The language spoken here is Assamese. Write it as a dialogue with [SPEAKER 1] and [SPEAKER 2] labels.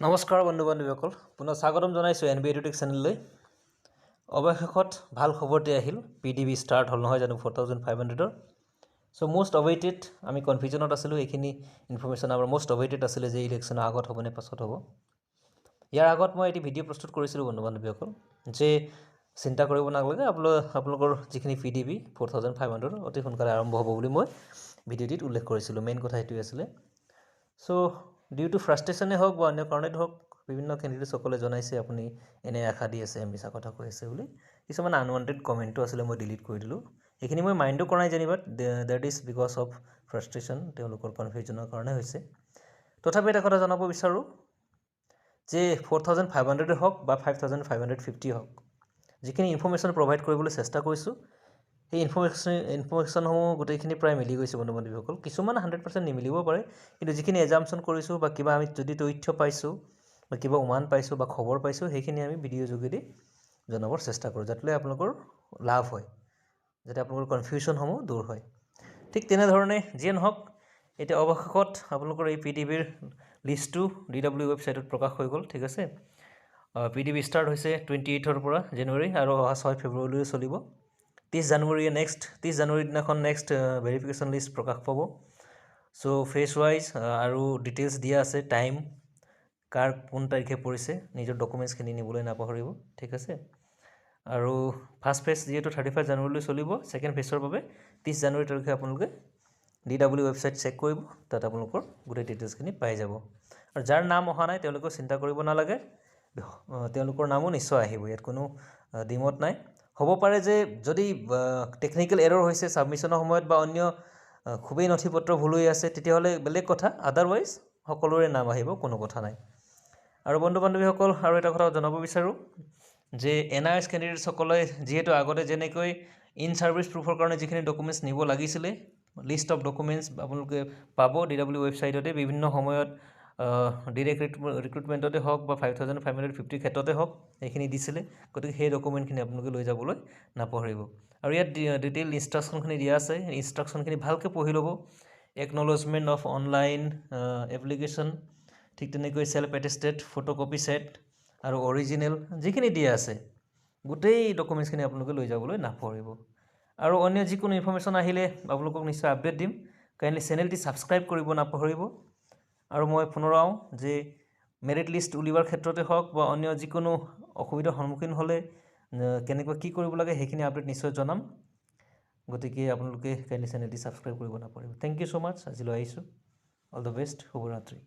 [SPEAKER 1] নমস্কাৰ বন্ধু বান্ধৱীসকল, পুনৰ স্বাগতম জনাইছোঁ NB এডুটেক চেনেললৈ। অৱশেষত ভাল খবৰটি আহিল। PDB ষ্টাৰ্ট হ'ল নহয় জানো 4500-ৰ। চ' মষ্ট অৱেইটেড, আমি কনফিউজনত আছিলোঁ। এইখিনি ইনফৰ্মেশ্যন আমাৰ মষ্ট অৱেইটেড আছিলে যে ইলেকশ্যনৰ আগত হ'ব নে পাছত হ'ব। ইয়াৰ আগত মই এটি ভিডিঅ' প্ৰস্তুত কৰিছিলোঁ বন্ধু বান্ধৱীসকল, যে চিন্তা কৰিব নালাগে, আপোনালোকৰ যিখিনি PDB 4500 অতি সোনকালে আৰম্ভ হ'ব বুলি মই ভিডিঅ'টিত উল্লেখ কৰিছিলোঁ। মেইন কথা সেইটোৱে আছিলে। চ' ডিউ টু ফ্ৰাষ্ট্ৰেশ্যনেই হওক বা অন্য কাৰণেই হওক, বিভিন্ন কেণ্ডিডেটসকলে জনাইছে আপুনি এনে আশা দি আছে, মিছা কথা কৈ আছে বুলি। কিছুমান আনৱান্টেড কমেণ্টো আছিলে, মই ডিলিট কৰি দিলোঁ। সেইখিনি মই মাইণ্ডো কৰা নাই যেনিবা, ডেট ইজ বিকজ অফ ফ্ৰাষ্ট্ৰেশ্যন, তেওঁলোকৰ কনফিউজনৰ কাৰণে হৈছে। তথাপি এটা কথা জনাব বিচাৰোঁ যে 4500 হওক বা 5550 হওক, যিখিনি ইনফৰ্মেশ্যন প্ৰভাইড কৰিবলৈ চেষ্টা কৰিছোঁ, সেই ইনফৰ্মেশ্যনসমূহ গোটেইখিনি প্ৰায় মিলি গৈছে বন্ধু বান্ধৱীসকল। কিছুমান 100% নিমিলিব পাৰে, কিন্তু যিখিনি এজাম্পশ্যন কৰিছোঁ বা কিবা আমি যদি তথ্য পাইছোঁ বা কিবা উমান পাইছোঁ বা খবৰ পাইছোঁ, সেইখিনি আমি ভিডিঅ' যোগেদি জনাবৰ চেষ্টা কৰোঁ, যাতে আপোনালোকৰ লাভ হয়, যাতে আপোনালোকৰ কনফিউশ্যনসমূহ দূৰ হয়। ঠিক তেনেধৰণে যিয়ে নহওক, এতিয়া অৱশেষত আপোনালোকৰ এই PDBৰ লিষ্টটো DW ৱেবছাইটত প্ৰকাশ হৈ গ'ল। ঠিক আছে, PDB ষ্টাৰ্ট হৈছে 28ৰ পৰা জানুৱাৰী আৰু অহা 6 ফেব্ৰুৱাৰীলৈ চলিব। 30 জানুৱাৰীৰ দিনাখন নেক্সট ভেৰিফিকেশ্যন লিষ্ট প্ৰকাশ পাব। চ' ফেজ ৱাইজ আৰু ডিটেইলছ দিয়া আছে, টাইম কাৰ কোন তাৰিখে পৰিছে, নিজৰ ডকুমেণ্টছখিনি নিবলৈ নাপাহৰিব। ঠিক আছে, আৰু ফাৰ্ষ্ট ফেজ যিহেতু 31 জানুৱাৰীলৈ চলিব, ছেকেণ্ড ফেজৰ বাবে 30 জানুৱাৰী তাৰিখে আপোনালোকে DW ৱেবছাইট চেক কৰিব, তাত আপোনালোকৰ গোটেই ডিটেইলছখিনি পাই যাব। আৰু যাৰ নাম অহা নাই তেওঁলোকেও চিন্তা কৰিব নালাগে, তেওঁলোকৰ নামো নিশ্চয় আহিব, ইয়াত কোনো দ্বিমত নাই। হ'ব পাৰে যে যদি টেকনিকেল এৰৰ হৈছে ছাবমিশ্যনৰ সময়ত বা অন্য খুবেই নথি পত্ৰ ভুল হৈ আছে, তেতিয়াহ'লে বেলেগ কথা, আদাৰৱাইজ সকলোৰে নাম আহিব, কোনো কথা নাই। আৰু বন্ধু বান্ধৱীসকল, আৰু এটা কথা জনাব বিচাৰোঁ যে NRS কেণ্ডিডেটসকলে যিহেতু আগতে যেনেকৈ ইন ছাৰ্ভিচ প্ৰুফৰ কাৰণে যিখিনি ডকুমেণ্টছ নিব লাগিছিলে, লিষ্ট অফ ডকুমেণ্টছ আপোনালোকে পাব DW ৱেবছাইটতে। বিভিন্ন সময়ত ডিৰেক্ট ৰিক্ৰুটমেণ্টতে হওক বা 5550 ক্ষেত্ৰতে হওক, সেইখিনি দিছিলে। গতিকে সেই ডকুমেণ্টখিনি আপোনালোকে লৈ যাবলৈ নাপাহৰিব। আৰু ইয়াত ডিটেইল ইনষ্ট্ৰাকশ্যনখিনি দিয়া আছে, ইনষ্ট্ৰাকশ্যনখিনি ভালকৈ পঢ়ি ল'ব। একনলেজমেণ্ট অফ অনলাইন এপ্লিকেশ্যন, ঠিক তেনেকৈ চেল্ফ এটেষ্টেড ফটোকপি ছেট আৰু অৰিজিনেল যিখিনি দিয়া আছে, গোটেই ডকুমেণ্টছখিনি আপোনালোকে লৈ যাবলৈ নাপাহৰিব। আৰু অন্য যিকোনো ইনফৰ্মেশ্যন আহিলে আপোনালোকক নিশ্চয় আপডেট দিম। কাইণ্ডলি চেনেলটি ছাবস্ক্ৰাইব কৰিব নাপাহৰিব। আৰু মই পুনৰাও যে মেৰিট লিষ্ট উলিওৱাৰ ক্ষেত্ৰতে হওক বা অন্য যিকোনো অসুবিধাৰ সন্মুখীন হ'লে কেনেকৈ কি কৰিব লাগে, সেইখিনি আপডেট নিশ্চয় জনাম। গতিকে আপোনালোকে কাইণ্ডলি চেনেলটি ছাবস্ক্ৰাইব কৰিব নাপাহৰিব। থেংক ইউ ছ' মাছ। আজিলৈ আহিছোঁ। অল দ্য বেষ্ট, শুভৰাত্ৰি।